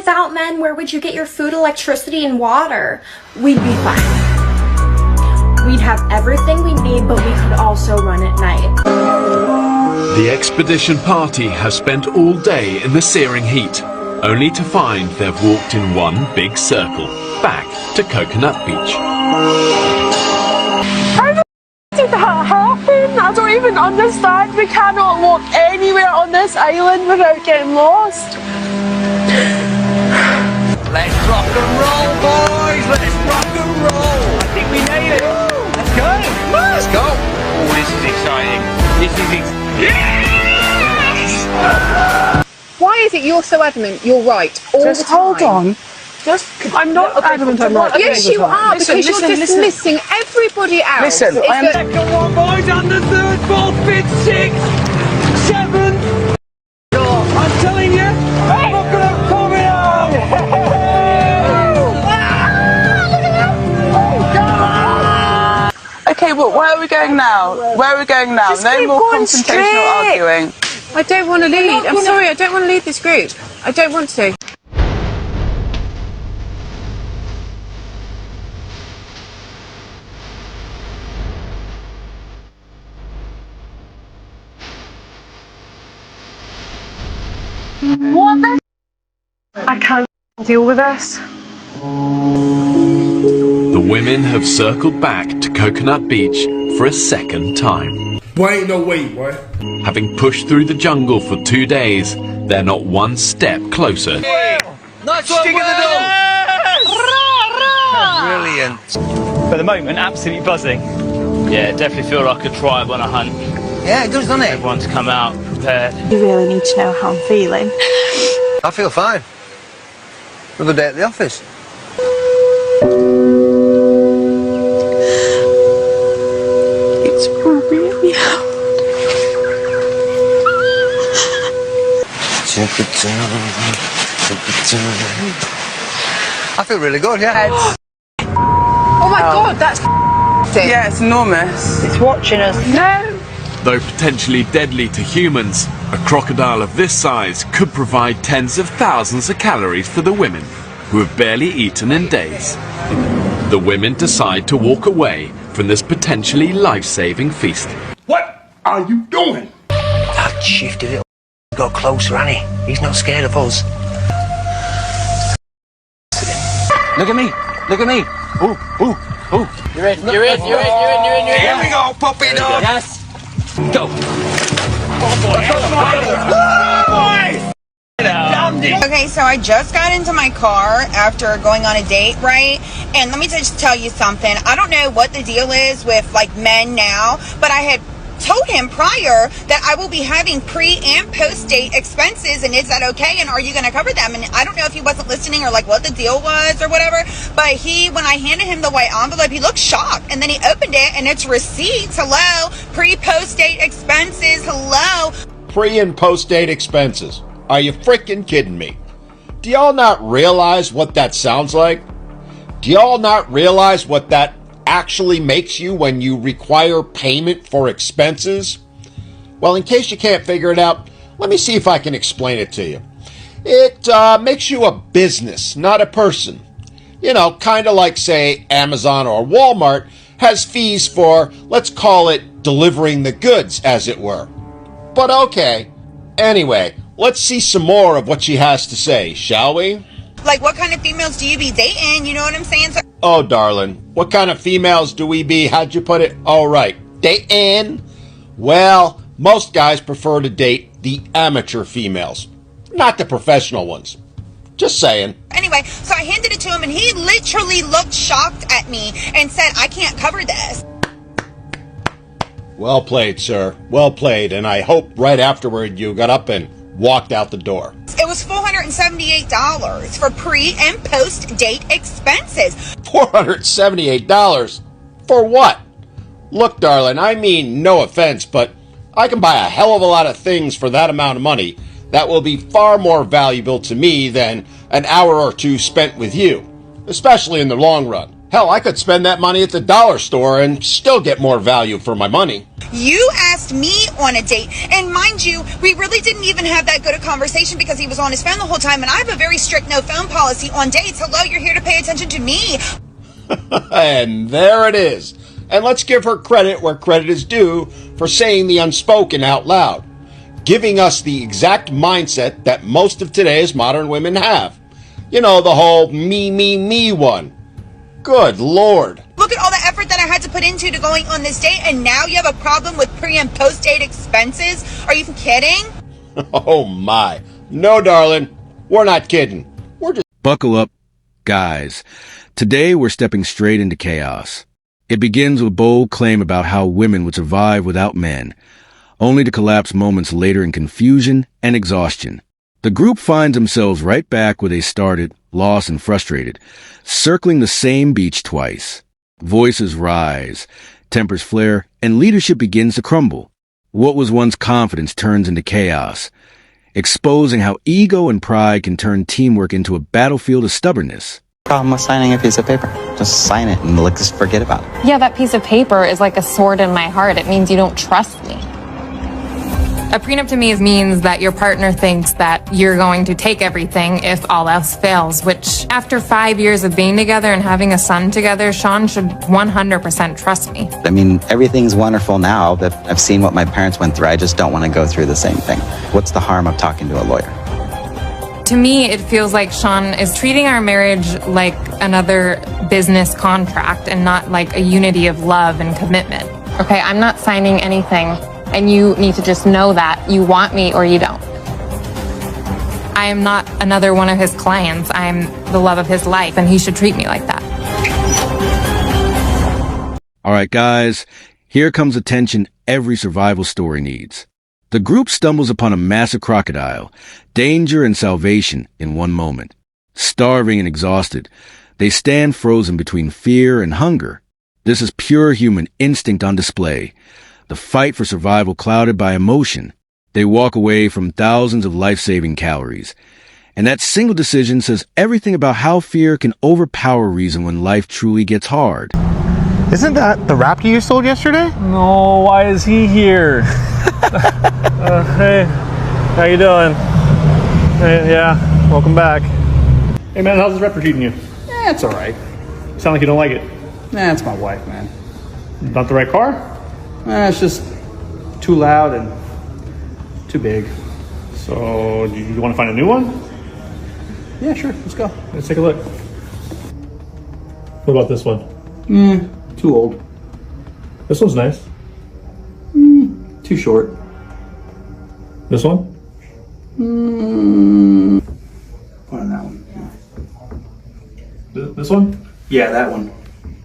without men, where would you get your food, electricity, and water? We'd be fine. We'd have everything we need, but we could also run at night. The expedition party has spent all day in the searing heat, only to find they've walked in one big circle, back to Coconut Beach. How did that happen? I don't even understand. We cannot walk anywhere on this island without getting lost. Let's rock and roll, boys! Let's rock and roll! I think we made it! Let's go! Let's go! Oh, this is exciting. Yes! Why is it you're so adamant you're right all Just the time? hold on. I'm not adamant I'm right. Yes, you are, because you're dismissing everybody else. Listen, I'm... Second one, boys, and the third, fourth, fifth, sixth, seventh. I'm telling you, I'm not gonna come out! Okay, well, where are we going now? Where are we going now? Just No keep more going confrontational straight. arguing. I don't want to lead. I'm sorry, I don't want to lead this group. I don't want to. What the... I can't deal with this. The women have circled back to Coconut Beach for a second time. Boy, ain't no way, boy. Having pushed through the jungle for 2 days, they're not one step closer. Nice stick of the dog! Brilliant. For the moment, absolutely buzzing. Yeah, definitely feel like a tribe on a hunt. Yeah, it does, doesn't it? Everyone's come out prepared. You really need to know how I'm feeling. I feel fine. Another day at the office. It's really hard. I feel really good, yeah. Oh my God, that's Yeah, it's enormous. It's watching us. No! Though potentially deadly to humans, a crocodile of this size could provide tens of thousands of calories for the women, who have barely eaten in days. The women decide to walk away from this potentially life-saving feast. What are you doing? That shifty little got closer, hasn't he? He's not scared of us. Look at me! Look at me! Ooh, ooh, ooh! You're in, you're in, you're in, you're in, you're in, you're in. Here we go, puppy dog! Yes. Go! Okay, so I just got into my car after going on a date, right? And let me just tell you something. I don't know what the deal is with, like, men now, but I had told him prior that I will be having pre- and post-date expenses, and is that okay? And are you going to cover them? And I don't know if he wasn't listening or, like, what the deal was or whatever, but when I handed him the white envelope, he looked shocked, and then he opened it, and it's receipts. Hello? Pre-post-date expenses. Hello? Pre- and post-date expenses. Are you freaking kidding me? Do y'all not realize what that sounds like? Do y'all not realize what that actually makes you when you require payment for expenses? Well, in case you can't figure it out, let me see if I can explain it to you. It makes you a business, not a person. You know, kind of like, say, Amazon or Walmart has fees for, let's call it, delivering the goods, as it were. But okay. Anyway, let's see some more of what she has to say, shall we? Like, what kind of females do you be dating? You know what I'm saying? So Oh, darling, what kind of females do we be? How'd you put it? All right, dating? Well, most guys prefer to date the amateur females, not the professional ones. Just saying. anyway, so I handed it to him, and he literally looked shocked at me and said, I can't cover this. Well played, sir. Well played, and I hope right afterward you got up and walked out the door. It was $478 for pre- and post-date expenses. $478? For what? Look, darling, I mean no offense, but I can buy a hell of a lot of things for that amount of money that will be far more valuable to me than an hour or two spent with you, especially in the long run. Hell, I could spend that money at the dollar store and still get more value for my money. You asked me on a date, and mind you, we really didn't even have that good a conversation because he was on his phone the whole time, and I have a very strict no phone policy on dates. Hello, you're here to pay attention to me. And there it is. And let's give her credit where credit is due for saying the unspoken out loud, giving us the exact mindset that most of today's modern women have. You know, the whole me, me, me one. Good Lord. Look at all the effort that I had to put into going on this date, and now you have a problem with pre- and post-date expenses? Are you kidding? Oh my. No, darling. We're not kidding. We're just... Buckle up, guys. Today we're stepping straight into chaos. It begins with a bold claim about how women would survive without men, only to collapse moments later in confusion and exhaustion. The group finds themselves right back where they started, lost and frustrated, circling the same beach twice. Voices rise, tempers flare, and leadership begins to crumble. What was once confidence turns into chaos, exposing how ego and pride can turn teamwork into a battlefield of stubbornness. Problem with signing a piece of paper. Just sign it and just forget about it. Yeah, that piece of paper is like a sword in my heart. It means you don't trust me. A prenup to me means that your partner thinks that you're going to take everything if all else fails, which after 5 years of being together and having a son together, Sean should 100% trust me. I mean, everything's wonderful now that I've seen what my parents went through. I just don't want to go through the same thing. What's the harm of talking to a lawyer? To me, it feels like Sean is treating our marriage like another business contract and not like a unity of love and commitment. Okay, I'm not signing anything, and you need to just know that you want me or you don't. I am not another one of his clients. I'm the love of his life, and he should treat me like that. All right, guys, here comes the tension every survival story needs. The group stumbles upon a massive crocodile, danger and salvation in one moment. Starving and exhausted, they stand frozen between fear and hunger. This is pure human instinct on display, the fight for survival clouded by emotion. They walk away from thousands of life-saving calories. And that single decision says everything about how fear can overpower reason when life truly gets hard. Isn't that the raptor you sold yesterday? No, why is he here? Hey, how you doing? Hey, yeah, welcome back. Hey man, how's this raptor treating you? Yeah, it's alright. You sound like you don't like it. Nah, it's my wife, man. Not the right car? Nah, it's just too loud and too big. So, do you want to find a new one? Yeah, sure, let's go. Let's take a look. What about this one? Too old. This one's nice. Too short. This one? Put on that one. This one? Yeah, that one.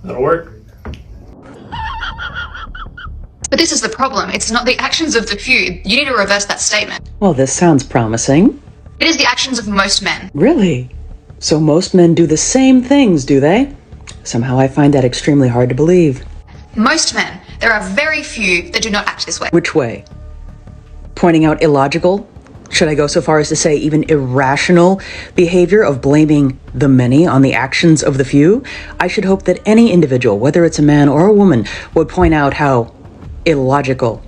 That'll work. But this is the problem. It's not the actions of the few. You need to reverse that statement. Well, this sounds promising. It is the actions of most men. Really? So most men do the same things, do they? Somehow I find that extremely hard to believe. Most men. There are very few that do not act this way. Which way? Pointing out illogical? Should I go so far as to say even irrational behavior of blaming the many on the actions of the few? I should hope that any individual, whether it's a man or a woman, would point out how illogical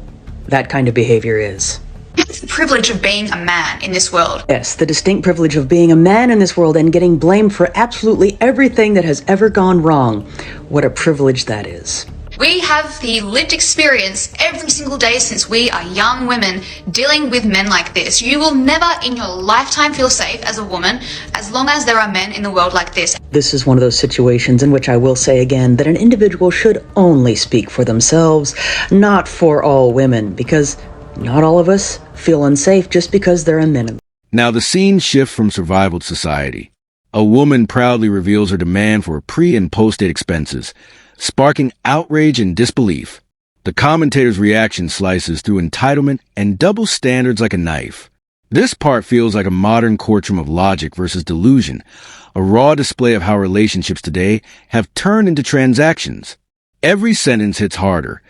that kind of behavior is. It's the privilege of being a man in this world. Yes, the distinct privilege of being a man in this world and getting blamed for absolutely everything that has ever gone wrong. What a privilege that is. We have the lived experience every single day since we are young women dealing with men like this. You will never in your lifetime feel safe as a woman as long as there are men in the world like this. This is one of those situations in which I will say again that an individual should only speak for themselves, not for all women, because not all of us feel unsafe just because there are men. Now the scene shifts from survival to society. A woman proudly reveals her demand for pre- and post-date expenses, sparking outrage and disbelief. The commentator's reaction slices through entitlement and double standards like a knife. This part feels like a modern courtroom of logic versus delusion, a raw display of how relationships today have turned into transactions. Every sentence hits harder,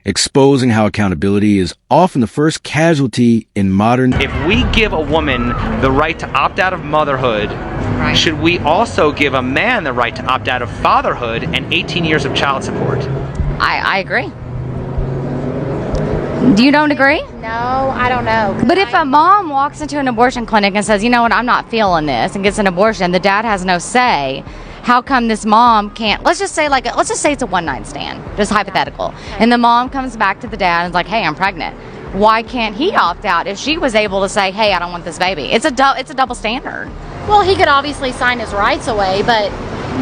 exposing how accountability is often the first casualty in modern. If we give a woman the right to opt out of motherhood, should we also give a man the right to opt out of fatherhood and 18 years of child support? I agree. You don't agree? No, I don't know. But if a mom walks into an abortion clinic and says, you know what, I'm not feeling this, and gets an abortion, the dad has no say. How come this mom can't? Let's just say it's a one-night stand, just hypothetical, and the mom comes back to the dad and is like, hey, I'm pregnant. Why can't he opt out if she was able to say, hey, I don't want this baby? It's a double standard. Well, he could obviously sign his rights away, but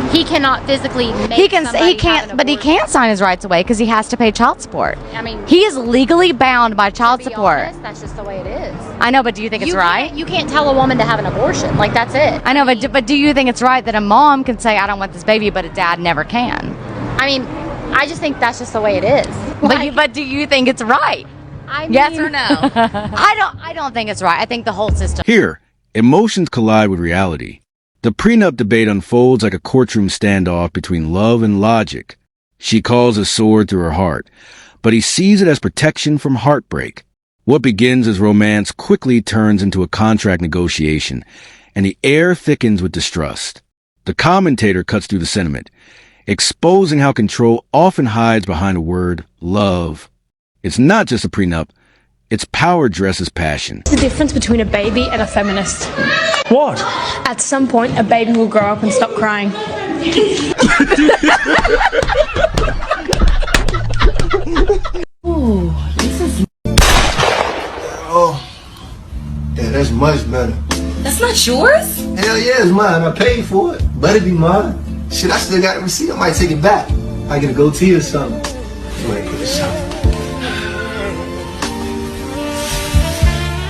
he cannot physically make he can't sign his rights away because he has to pay child support. I mean, he is legally bound by child support. Honest, that's just the way it is. I know, but do you think it's right? You can't tell a woman to have an abortion. Like, that's it. I know, but do you think it's right that a mom can say, I don't want this baby, but a dad never can? I mean, I just think that's just the way it is. But do you think it's right? I mean, yes or no? I don't think it's right. I think the whole system. Here, emotions collide with reality. The prenup debate unfolds like a courtroom standoff between love and logic. She calls a sword through her heart, but he sees it as protection from heartbreak. What begins as romance quickly turns into a contract negotiation, and the air thickens with distrust. The commentator cuts through the sentiment, exposing how control often hides behind the word love. It's not just a prenup, it's power dressed as passion. The difference between a baby and a feminist. What? At some point, a baby will grow up and stop crying. Ooh, this is. Oh, yeah, that's much better. That's not yours? Hell yeah, it's mine. I paid for it. Better be mine. Shit, I still got the receipt. I might take it back. I get a goatee or something. Wait, put this up.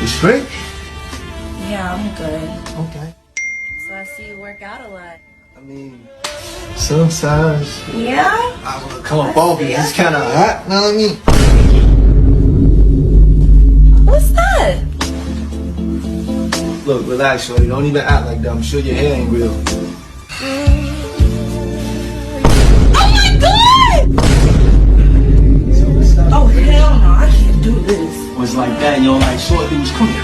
You straight? Yeah, I'm good. Okay. So I see you work out a lot. I mean, sometimes. Yeah? I want to come up off it. It's kind of hot. Know what I mean? What's that? Look, relax, shorty. Don't even act like that. I'm sure your hair ain't real. Oh my god! Oh hell no, I can't do this. Was like that, and you don't like short dudes. Come here.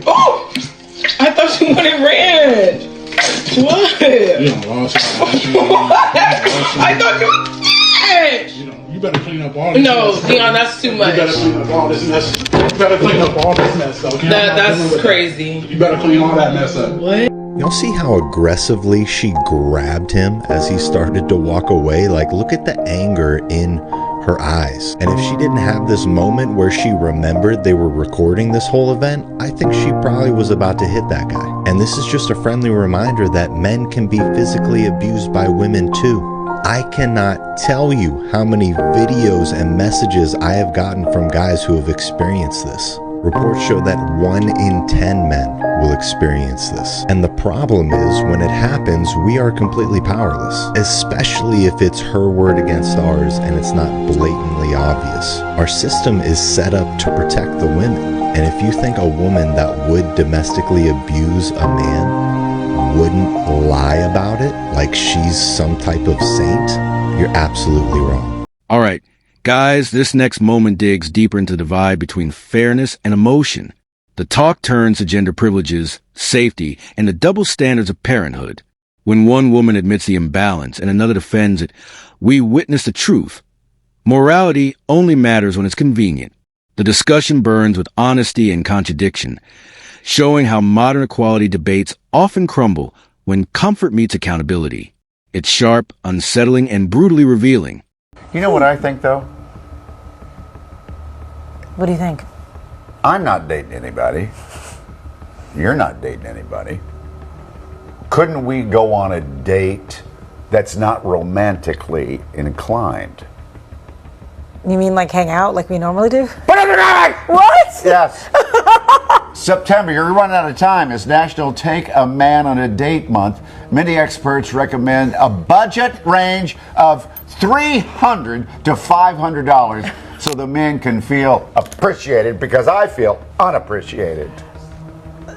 Oh! I thought you wanted red. What? You don't lost it. I thought you red. You better clean up all this No, mess. Dion, that's too much. You better clean up all this mess. You better clean up all this mess, though. That's crazy. You better clean all that mess up. What? Y'all see how aggressively she grabbed him as he started to walk away? Like, look at the anger in her eyes. And if she didn't have this moment where she remembered they were recording this whole event, I think she probably was about to hit that guy. And this is just a friendly reminder that men can be physically abused by women too. I cannot tell you how many videos and messages I have gotten from guys who have experienced this. Reports show that 1 in 10 men will experience this. And the problem is, when it happens, we are completely powerless, especially if it's her word against ours and it's not blatantly obvious. Our system is set up to protect the women. And if you think a woman that would domestically abuse a man wouldn't lie about it like she's some type of saint, you're absolutely wrong. All right, guys, this next moment digs deeper into the divide between fairness and emotion. The talk turns to gender privileges, safety, and the double standards of parenthood. When one woman admits the imbalance and another defends it, we witness the truth. Morality only matters when it's convenient. The discussion burns with honesty and contradiction, showing how modern equality debates often crumble when comfort meets accountability. It's sharp, unsettling, and brutally revealing. You know what I think, though? What do you think? I'm not dating anybody. You're not dating anybody. Couldn't we go on a date that's not romantically inclined? You mean like hang out like we normally do? What? Yes. September, you're running out of time. It's National Take a Man on a Date Month. Many experts recommend a budget range of $300 to $500 so the men can feel appreciated, because I feel unappreciated.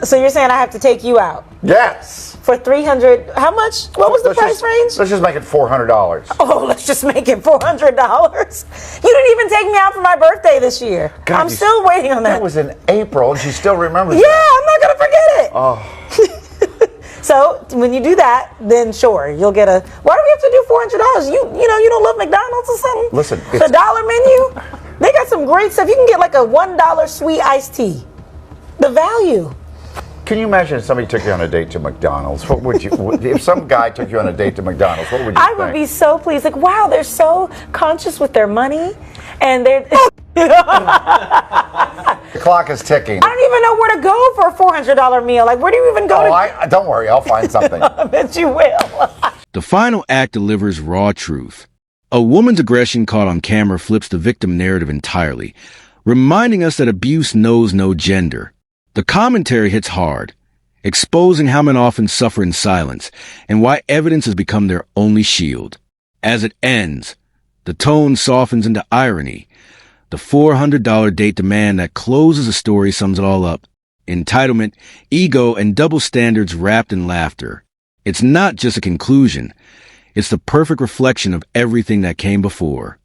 So you're saying I have to take you out Yes. for 300? How much? What was the price range? Let's just make it $400. Oh, let's just make it $400. You didn't even take me out for my birthday this year. God, I'm still waiting on that. That was in April, and she still remembers. Yeah, that. I'm not gonna forget it. Oh. So when you do that, then sure, you'll get a. Why do we have to do $400? You know you don't love McDonald's or something? Listen, the dollar menu, they got some great stuff. You can get like a $1 sweet iced tea. The value. Can you imagine if somebody took you on a date to McDonald's? What would you? If some guy took you on a date to McDonald's, what would you I think? would be so pleased. Like, wow, they're so conscious with their money, and they're. The clock is ticking. I don't even know where to go for a $400 meal. Like, where do you even go to? Don't worry, I'll find something. I bet you will. The final act delivers raw truth. A woman's aggression caught on camera flips the victim narrative entirely, reminding us that abuse knows no gender. The commentary hits hard, exposing how men often suffer in silence and why evidence has become their only shield. As it ends, the tone softens into irony. The $400 date demand that closes the story sums it all up. Entitlement, ego, and double standards wrapped in laughter. It's not just a conclusion. It's the perfect reflection of everything that came before.